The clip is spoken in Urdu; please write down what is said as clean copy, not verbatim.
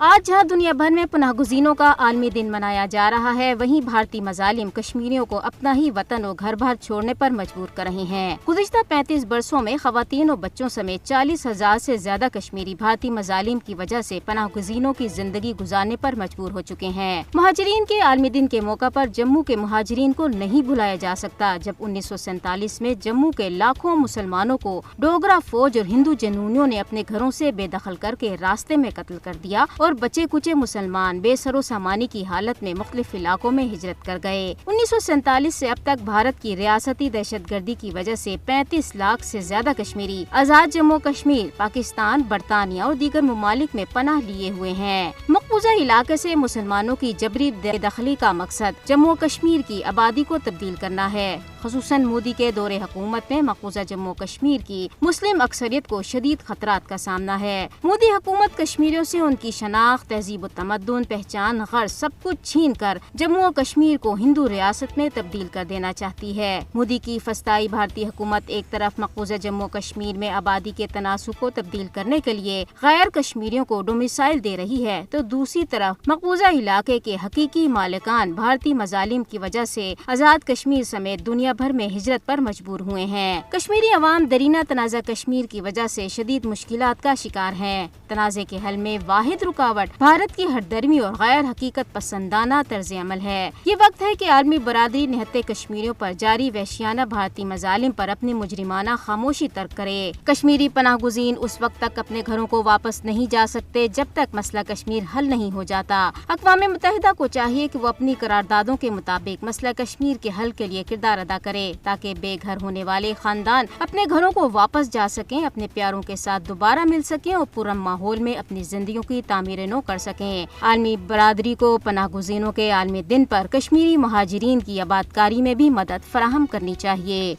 آج جہاں دنیا بھر میں پناہ گزینوں کا عالمی دن منایا جا رہا ہے، وہیں بھارتی مظالم کشمیریوں کو اپنا ہی وطن و گھر بار چھوڑنے پر مجبور کر رہے ہیں۔ گزشتہ 35 برسوں میں خواتین و بچوں سمیت 40,000 سے زیادہ کشمیری بھارتی مظالم کی وجہ سے پناہ گزینوں کی زندگی گزارنے پر مجبور ہو چکے ہیں۔ مہاجرین کے عالمی دن کے موقع پر جموں کے مہاجرین کو نہیں بھلایا جا سکتا، جب 1947 میں جموں کے لاکھوں مسلمانوں کو ڈوگرا فوج اور ہندو جنونیوں نے اپنے گھروں سے بے دخل کر کے راستے میں قتل کر دیا اور بچے کچے مسلمان بے سر و سامانی کی حالت میں مختلف علاقوں میں ہجرت کر گئے۔ 1947 سے اب تک بھارت کی ریاستی دہشت گردی کی وجہ سے 35 لاکھ سے زیادہ کشمیری آزاد جموں کشمیر، پاکستان، برطانیہ اور دیگر ممالک میں پناہ لیے ہوئے ہیں۔ مقبوضہ علاقے سے مسلمانوں کی جبری بے دخلی کا مقصد جموں کشمیر کی آبادی کو تبدیل کرنا ہے۔ خصوصاً مودی کے دور حکومت میں مقبوضہ جموں کشمیر کی مسلم اکثریت کو شدید خطرات کا سامنا ہے۔ مودی حکومت کشمیریوں سے ان کی شناخت، تہذیب و تمدن، پہچان، غرض سب کچھ چھین کر جموں و کشمیر کو ہندو ریاست میں تبدیل کر دینا چاہتی ہے۔ مودی کی فسطائی بھارتی حکومت ایک طرف مقبوضہ جموں کشمیر میں آبادی کے تناسب کو تبدیل کرنے کے لیے غیر کشمیریوں کو ڈومیسائل دے رہی ہے، تو دوسری طرف مقبوضہ علاقے کے حقیقی مالکان بھارتی مظالم کی وجہ سے آزاد کشمیر سمیت دنیا بھر میں ہجرت پر مجبور ہوئے ہیں۔ کشمیری عوام درینہ تنازع کشمیر کی وجہ سے شدید مشکلات کا شکار ہیں۔ تنازع کے حل میں واحد رکاوٹ بھارت کی ہٹ درمی اور غیر حقیقت پسندانہ طرز عمل ہے۔ یہ وقت ہے کہ عالمی برادری نہتے کشمیریوں پر جاری وحشیانہ بھارتی مظالم پر اپنی مجرمانہ خاموشی ترک کرے۔ کشمیری پناہ گزین اس وقت تک اپنے گھروں کو واپس نہیں جا سکتے جب تک مسئلہ کشمیر حل نہیں ہو جاتا۔ اقوام متحدہ کو چاہیے کہ وہ اپنی قراردادوں کے مطابق مسئلہ کشمیر کے حل کے لیے کردار ادا کرے، تاکہ بے گھر ہونے والے خاندان اپنے گھروں کو واپس جا سکیں، اپنے پیاروں کے ساتھ دوبارہ مل سکیں اور پرامن ماحول میں اپنی زندگیوں کی تعمیر نو کر سکیں۔ عالمی برادری کو پناہ گزینوں کے عالمی دن پر کشمیری مہاجرین کی آبادکاری میں بھی مدد فراہم کرنی چاہیے۔